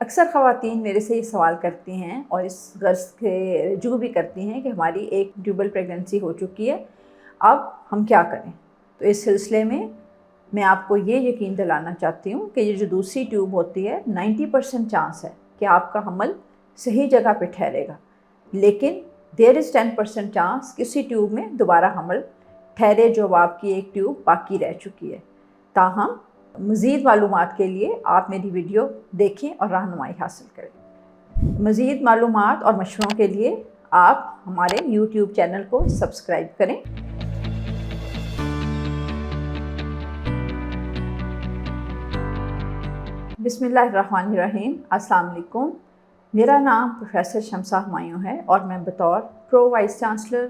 اکثر خواتین میرے سے یہ سوال کرتی ہیں اور اس غرض کے رجوع بھی کرتی ہیں کہ ہماری ایک ٹیوبل پریگننسی ہو چکی ہے، اب ہم کیا کریں؟ تو اس سلسلے میں آپ کو یہ یقین دلانا چاہتی ہوں کہ یہ جو دوسری ٹیوب ہوتی ہے 90% چانس ہے کہ آپ کا حمل صحیح جگہ پہ ٹھہرے گا، لیکن دیر از 10% چانس کہ اسی ٹیوب میں دوبارہ حمل ٹھہرے جو آپ کی ایک ٹیوب باقی رہ چکی ہے۔ تاہم مزید معلومات کے لیے آپ میری ویڈیو دیکھیں اور رہنمائی حاصل کریں۔ مزید معلومات اور مشوروں کے لیے آپ ہمارے یوٹیوب چینل کو سبسکرائب کریں۔ بسم اللہ الرحمن الرحیم۔ السلام علیکم۔ میرا نام پروفیسر شمسہ ہمایوں ہے اور میں بطور pro vice chancellor,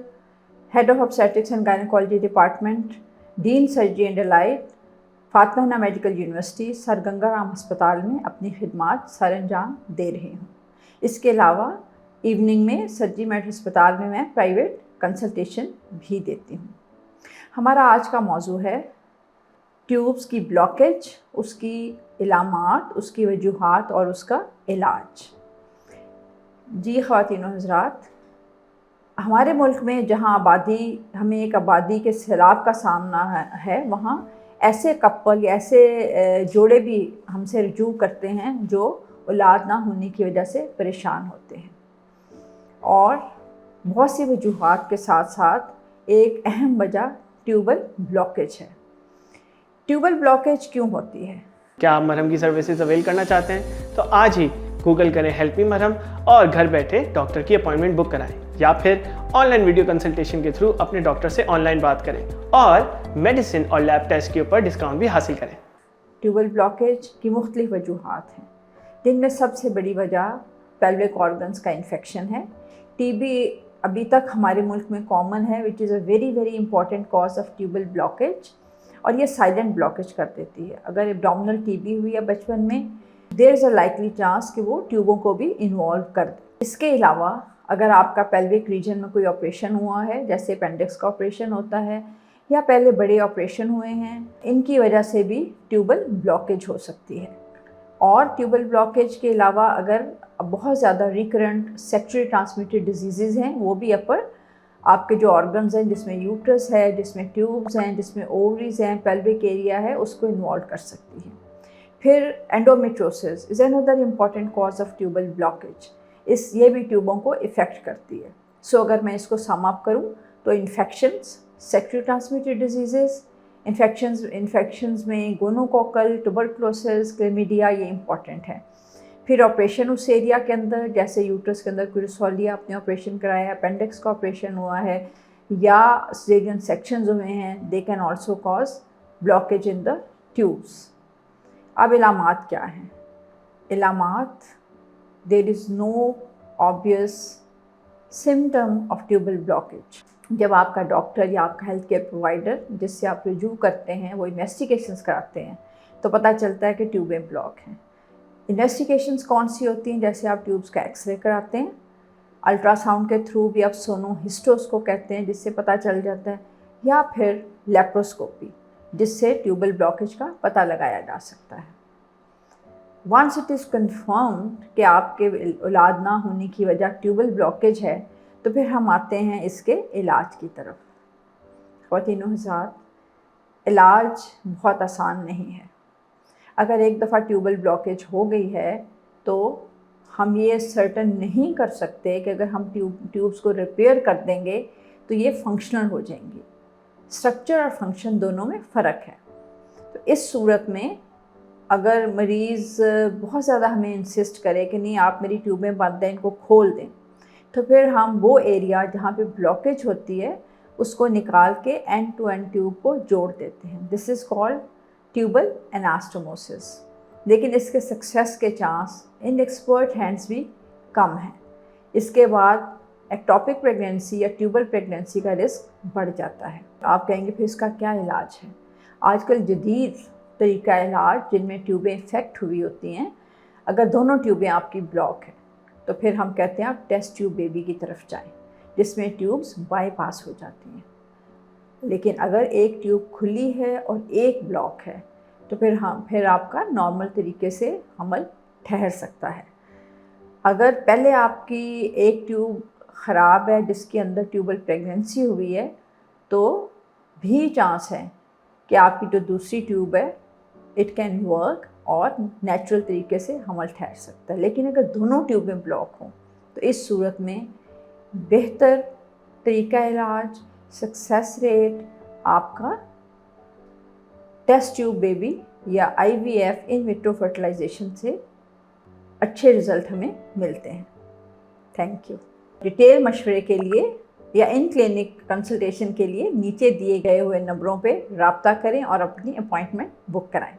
head of obstetrics and gynaecology department, dean surgery and allied, Fatima medical university Sir Ganga Ram ہسپتال میں اپنی خدمات سر انجام دے رہی ہوں۔ اس کے علاوہ ایوننگ میں سرجری میڈ ہسپتال میں پرائیویٹ کنسلٹیشن بھی دیتی ہوں۔ ہمارا آج کا موضوع ہے ٹیوبس کی بلاکیج، اس کی علامات، اس کی وجوہات اور اس کا علاج۔ جی خواتین و حضرات، ہمارے ملک میں جہاں ہمیں ایک آبادی کے سیلاب کا سامنا ہے، وہاں ایسے کپل یا ایسے جوڑے بھی ہم سے رجوع کرتے ہیں جو اولاد نہ ہونے کی وجہ سے پریشان ہوتے ہیں، اور بہت سی وجوہات کے ساتھ ساتھ ایک اہم وجہ ٹیوبل بلاکیج ہے۔ ٹیوبل بلاکیج کیوں ہوتی ہے؟ کیا آپ مرہم کی سروسز اویل کرنا چاہتے ہیں تو آج ہی گوگل کریں ہیلپ می مرہم اور گھر بیٹھے ڈاکٹر کی اپوائنٹمنٹ بک کرائیں، یا پھر آن لائن ویڈیو کنسلٹیشن کے تھرو اپنے ڈاکٹر سے آن لائن بات کریں اور میڈیسن اور لیب ٹیسٹ کے اوپر ڈسکاؤنٹ بھی حاصل کریں۔ ٹیوبل بلاکیج کی مختلف وجوہات ہیں، جن میں سب سے بڑی وجہ پیلوک آرگنز کا انفیکشن ہے۔ ٹی بی ابھی تک ہمارے ملک میں کامن ہے، which is a very very important cause of tubal blockage, اور یہ سائلنٹ بلاکیج کر دیتی ہے۔ اگر ابڈومنل ٹی بی ہوئی ہے بچپن میں، دیر از اے لائکلی چانس کہ وہ ٹیوبوں کو بھی انوالو کر دے۔ اس کے علاوہ اگر آپ کا پیلوک ریجن میں کوئی آپریشن ہوا ہے، جیسے اپینڈکس کا آپریشن ہوتا ہے یا پہلے بڑے آپریشن ہوئے ہیں، ان کی وجہ سے بھی ٹیوبل بلاکیج ہو سکتی ہے۔ اور ٹیوبل بلاکیج کے علاوہ اگر بہت زیادہ ریکرنٹ سیکچولی ٹرانسمیٹڈ ڈیزیزز ہیں، وہ بھی آپ کے جو آرگنز ہیں، جس میں یوٹرس ہے، جس میں ٹیوبز ہیں، جس میں اووریز ہیں، پیلوک ایریا ہے، اس کو انوالو کر سکتی ہیں۔ پھر endometriosis is another important cause of tubal blockage, یہ بھی ٹیوبوں کو افیکٹ کرتی ہے۔ سو اگر میں اس کو سم اپ کروں تو infections, sexually transmitted diseases, infections میں گونوکوکل، ٹوبرکلوسس، کلیمیڈیا، یہ امپورٹنٹ ہے۔ پھر آپریشن اس ایریا کے اندر، جیسے یوٹرس کے اندر کوئی رسولیا آپ نے آپریشن کرایا ہے، اپینڈکس کا آپریشن ہوا ہے، یا سیزرین سیکشنز ہوئے ہیں، they can also cause blockage in the tubes. اب علامات کیا ہیں؟ علامات، دیر از نو obvious symptom of tubal blockage۔ جب آپ کا ڈاکٹر یا آپ کا ہیلتھ کیئر پرووائڈر جس سے آپ رجوع کرتے ہیں وہ انویسٹیگیشنز کراتے ہیں تو پتہ چلتا ہے کہ ٹیوبیں بلاک ہیں۔ انویسٹیگیشنز کون سی ہوتی ہیں؟ جیسے آپ ٹیوبس کا ایکس رے کراتے ہیں، الٹرا ساؤنڈ کے تھرو بھی آپ سونو ہسٹوس کو کہتے ہیں جس سے پتہ چل جاتا ہے، یا پھر لیپروسکوپی جس سے ٹیوبل بلاکیج کا پتہ لگایا جا سکتا ہے۔ ونس اٹ از کنفرمڈ کہ آپ کے اولاد نہ ہونے کی وجہ ٹیوبل بلاکیج ہے، تو پھر ہم آتے ہیں اس کے علاج کی طرف۔ خواتین و حضرات، علاج بہت آسان نہیں ہے۔ اگر ایک دفعہ ٹیوبل بلاکیج ہو گئی ہے تو ہم یہ سرٹن نہیں کر سکتے کہ اگر ہم ٹیوبس کو ریپیئر کر دیں گے تو یہ فنکشنل ہو جائیں گی۔ اسٹرکچر اور فنکشن دونوں میں فرق ہے۔ تو اس صورت میں اگر مریض بہت زیادہ ہمیں انسسٹ کرے کہ نہیں آپ میری ٹیوبیں بند دیں، ان کو کھول دیں، تو پھر ہم وہ ایریا جہاں پہ بلاکیج ہوتی ہے اس کو نکال کے اینڈ ٹو اینڈ ٹیوب کو جوڑ دیتے ہیں۔ دس از کالڈ ٹیوبل اناسٹوموسس۔ لیکن اس کے سکسیس کے چانس ان ایکسپرٹ ہینڈز بھی کم ہیں۔ اس کے بعد ایکٹوپک پریگنینسی یا ٹیوبل پریگنینسی کا رسک بڑھ جاتا ہے۔ آپ کہیں گے پھر اس کا کیا علاج ہے؟ آج کل جدید طریقہ علاج جن میں ٹیوبیں افیکٹ ہوئی ہوتی ہیں، اگر دونوں ٹیوبیں آپ کی بلاک ہیں تو پھر ہم کہتے ہیں آپ ٹیسٹ ٹیوب بیبی کی طرف جائیں، جس میں ٹیوبس بائی پاس ہو جاتی ہیں۔ لیکن اگر ایک ٹیوب کھلی ہے اور ایک بلاک ہے تو پھر آپ کا نارمل طریقے سے حمل ٹھہر سکتا ہے۔ اگر پہلے آپ کی ایک ٹیوب خراب ہے جس کے اندر ٹیوبل پریگننسی ہوئی ہے تو بھی چانس ہے کہ آپ کی جو دوسری ٹیوب ہے اٹ کین ورک اور نیچرل طریقے سے حمل ٹھہر سکتا ہے۔ لیکن اگر دونوں ٹیوبیں بلاک ہوں تو اس صورت میں بہتر طریقہ علاج، سکسیس ریٹ آپ کا ٹیسٹ ٹیوب بیبی یا IVF ان وٹرو فرٹیلائزیشن سے اچھے رزلٹ ہمیں ملتے ہیں۔ Thank you. ڈیٹیل مشورے کے لیے یا ان کلینک کنسلٹیشن کے لیے نیچے دیے گئے ہوئے نمبروں پہ رابطہ کریں اور اپنی اپوائنٹمنٹ بک کرائیں۔